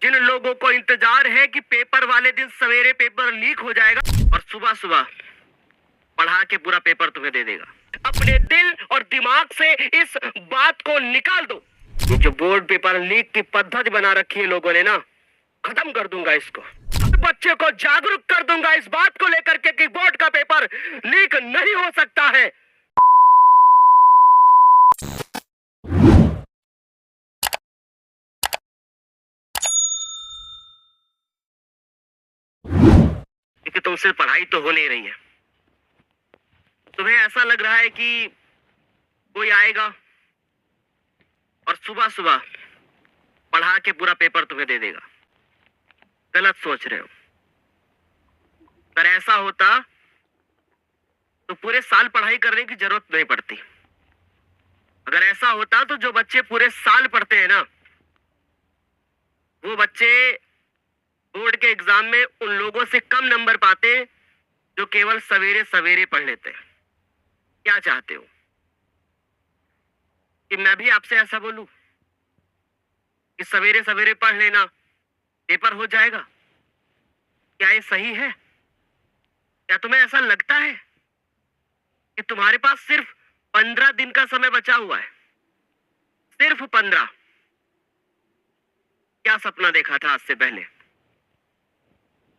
जिन लोगों को इंतजार है कि पेपर वाले दिन सवेरे पेपर लीक हो जाएगा और सुबह सुबह पढ़ा के पूरा पेपर तुम्हें दे देगा, अपने दिल और दिमाग से इस बात को निकाल दो। ये जो बोर्ड पेपर लीक की पद्धति बना रखी है लोगों ने ना, खत्म कर दूंगा इसको। बच्चे को जागरूक कर दूंगा इस बात को लेकर के कि बोर्ड का पेपर लीक नहीं हो सकता है। क्योंकि तुमसे पढ़ाई तो हो नहीं रही है, तुम्हें ऐसा लग रहा है कि कोई आएगा और सुबह सुबह पढ़ा के पूरा पेपर तुम्हें दे देगा। गलत सोच रहे हो। अगर ऐसा होता तो पूरे साल पढ़ाई करने की जरूरत नहीं पड़ती। अगर ऐसा होता तो जो बच्चे पूरे साल पढ़ते हैं ना, वो बच्चे बोर्ड के एग्जाम में उन लोगों से कम नंबर पाते जो केवल सवेरे सवेरे पढ़ लेते हैं। क्या चाहते हो कि मैं भी आपसे ऐसा बोलूं कि सवेरे सवेरे पढ़ लेना, पेपर हो जाएगा? क्या ये सही है? क्या तुम्हें ऐसा लगता है कि तुम्हारे पास सिर्फ 15 दिन का समय बचा हुआ है? सिर्फ 15। क्या सपना देखा था आज से पहले?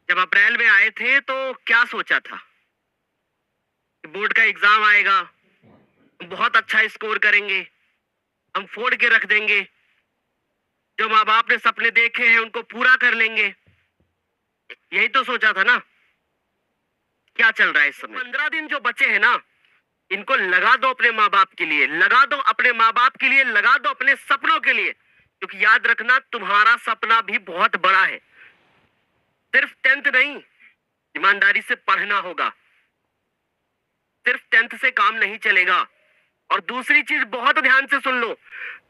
जब अप्रैल में आए थे तो क्या सोचा था कि बोर्ड का एग्जाम आएगा, हम बहुत अच्छा स्कोर करेंगे, हम फोड़ के रख देंगे, जो माँ बाप ने सपने देखे हैं उनको पूरा कर लेंगे। यही तो सोचा था ना। क्या चल रहा है इस समय? 15 दिन जो बचे हैं ना, इनको लगा दो अपने माँ बाप के लिए, लगा दो अपने माँ बाप के लिए, लगा दो अपने सपनों के लिए। क्योंकि याद रखना, तुम्हारा सपना भी बहुत बड़ा है। सिर्फ 10th नहीं, ईमानदारी से पढ़ना होगा। सिर्फ 10th से काम नहीं चलेगा। और दूसरी चीज बहुत ध्यान से सुन लो,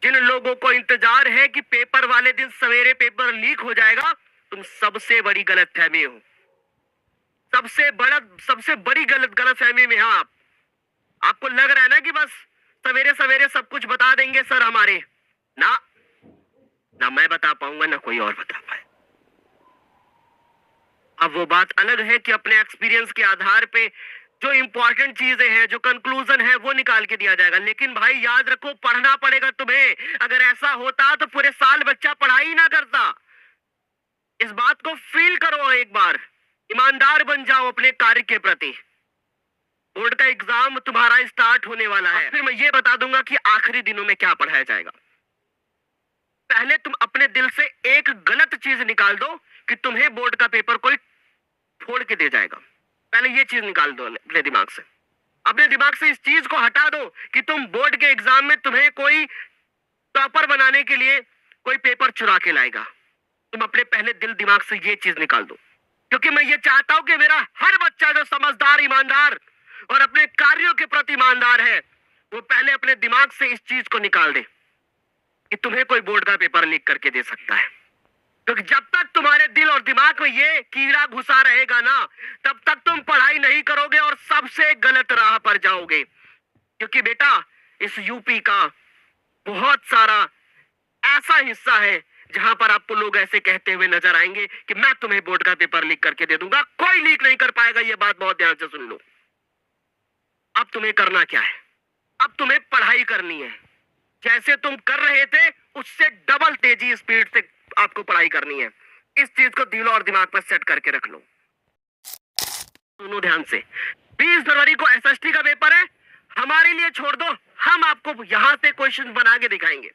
जिन लोगों को इंतजार है कि पेपर वाले दिन सवेरे पेपर लीक हो जाएगा, तुम सबसे बड़ी गलतफहमी हो। सबसे बड़ी गलतफहमी में हो आप। आपको लग रहा है ना कि बस सवेरे सवेरे सब कुछ बता देंगे सर हमारे। ना ना मैं बता पाऊंगा, ना कोई और बता पाए। अब वो बात अलग है कि अपने एक्सपीरियंस के आधार पे जो इंपॉर्टेंट चीजें हैं, जो कंक्लूजन है, वो निकाल के दिया जाएगा। लेकिन भाई याद रखो, पढ़ना पड़ेगा तुम्हें। अगर ऐसा होता तो पूरे साल बच्चा पढ़ाई ना करता। इस बात को फील करो एक बार। ईमानदार बन जाओ अपने कार्य के प्रति। बोर्ड का एग्जाम तुम्हारा स्टार्ट होने वाला है। फिर मैं ये बता दूंगा कि आखिरी दिनों में क्या पढ़ाया जाएगा। पहले तुम अपने दिल से एक गलत चीज निकाल दो कि तुम्हें बोर्ड का पेपर कोई फोड़ के दे जाएगा। पहले ये चीज निकाल दो अपने दिमाग से। अपने दिमाग से इस चीज को हटा दो कि तुम बोर्ड के एग्जाम में तुम्हें कोई टॉपर बनाने के लिए कोई पेपर चुरा के लाएगा। तुम अपने पहले दिल दिमाग से ये चीज निकाल दो। क्योंकि मैं ये चाहता हूं कि मेरा हर बच्चा जो समझदार, ईमानदार और अपने कार्यों के प्रति ईमानदार है, वो पहले अपने दिमाग से इस चीज को निकाल दे कि तुम्हें कोई बोर्ड का पेपर लीक करके दे सकता है। क्योंकि जब तक तुम्हारे दिल और दिमाग में ये कीड़ा घुसा रहेगा ना, तब तक तुम पढ़ाई नहीं करोगे और सबसे गलत राह पर जाओगे। क्योंकि बेटा, इस यूपी का बहुत सारा ऐसा हिस्सा है जहां पर आपको लोग ऐसे कहते हुए नजर आएंगे कि मैं तुम्हें बोर्ड का पेपर लीक करके दे दूंगा। कोई लीक नहीं कर पाएगा। ये बात बहुत ध्यान से सुन लो। अब तुम्हें करना क्या है? अब तुम्हें पढ़ाई करनी है। जैसे तुम कर रहे थे उससे डबल तेजी स्पीड से आपको पढ़ाई करनी है। इस चीज को दिल और दिमाग पर सेट करके रख लो। सुनो ध्यान से। 20 फरवरी को एसएसटी का पेपर है, हमारे लिए छोड़ दो, हम आपको यहां से क्वेश्चन बना के दिखाएंगे।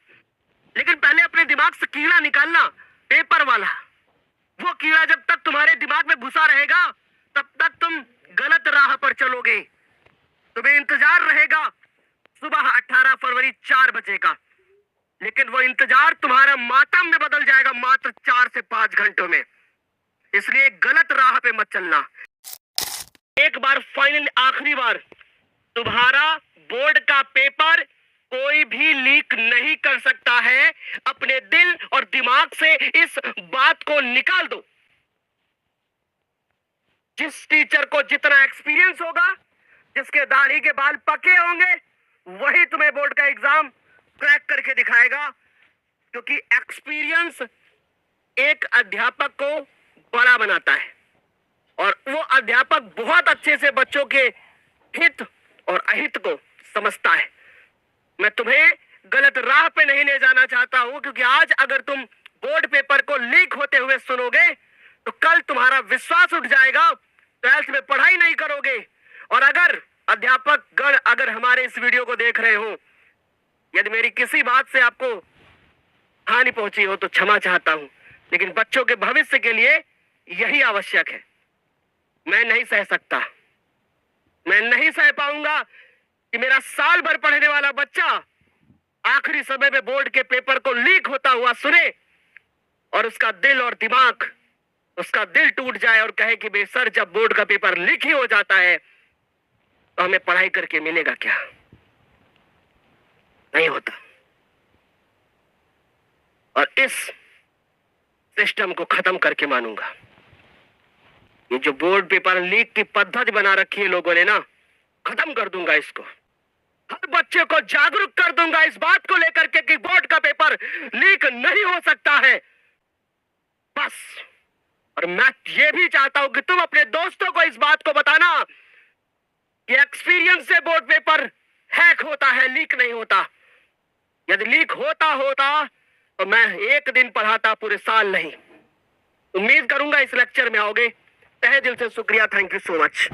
लेकिन पहले अपने दिमाग से कीड़ा निकालना, पेपर वाला। वो कीड़ा जब तक तुम्हारे दिमाग में घुसा रहेगा, तब तक तुम गलत राह पर चलोगे। तुम्हें इंतजार रहेगा सुबह 18 फरवरी 4 बजे का। लेकिन वो इंतजार तुम्हारा मातम में बदल जाएगा मात्र 4 से 5 घंटों में। इसलिए गलत राह पे मत चलना। एक बार फाइनल, आखिरी बार, तुम्हारा बोर्ड का पेपर कोई भी लीक नहीं कर सकता है। अपने दिल और दिमाग से इस बात को निकाल दो। जिस टीचर को जितना एक्सपीरियंस होगा, जिसके दाढ़ी के बाल पके होंगे, वही तुम्हें बोर्ड का एग्जाम क्रैक करके दिखाएगा। क्योंकि एक्सपीरियंस एक अध्यापक को बड़ा बनाता है और वो अध्यापक बहुत अच्छे से बच्चों के हित और अहित को समझता है। मैं तुम्हें गलत राह पे नहीं ले जाना चाहता हूं, क्योंकि आज अगर तुम बोर्ड पेपर को लीक होते हुए सुनोगे तो कल तुम्हारा विश्वास उठ जाएगा, 12th में पढ़ाई नहीं करोगे। और अगर अध्यापक गण अगर हमारे इस वीडियो को देख रहे हो, यदि मेरी किसी बात से आपको हानि पहुंची हो तो क्षमा चाहता हूं, लेकिन बच्चों के भविष्य के लिए यही आवश्यक है। मैं नहीं सह सकता, मैं नहीं सह पाऊंगा कि मेरा साल भर पढ़ने वाला बच्चा आखिरी समय में बोर्ड के पेपर को लीक होता हुआ सुने और उसका दिल और दिमाग, उसका दिल टूट जाए और कहे कि बे सर, जब बोर्ड का पेपर लीक ही हो जाता है तो हमें पढ़ाई करके मिलेगा क्या? नहीं होता। और इस सिस्टम को खत्म करके मानूंगा। ये जो बोर्ड पेपर लीक की पद्धति बना रखी है लोगों ने ना, खत्म कर दूंगा इसको। हर बच्चे को जागरूक कर दूंगा इस बात को लेकर के कि बोर्ड का पेपर लीक नहीं हो सकता है, बस। और मैं ये भी चाहता हूं कि तुम अपने दोस्तों को इस बात को बताना कि एक्सपीरियंस से बोर्ड पेपर हैक होता है, लीक नहीं होता। यदि लीक होता तो मैं एक दिन पढ़ाता, पूरे साल नहीं। उम्मीद करूंगा इस लेक्चर में आओगे। तहे दिल से शुक्रिया, थैंक यू सो मच।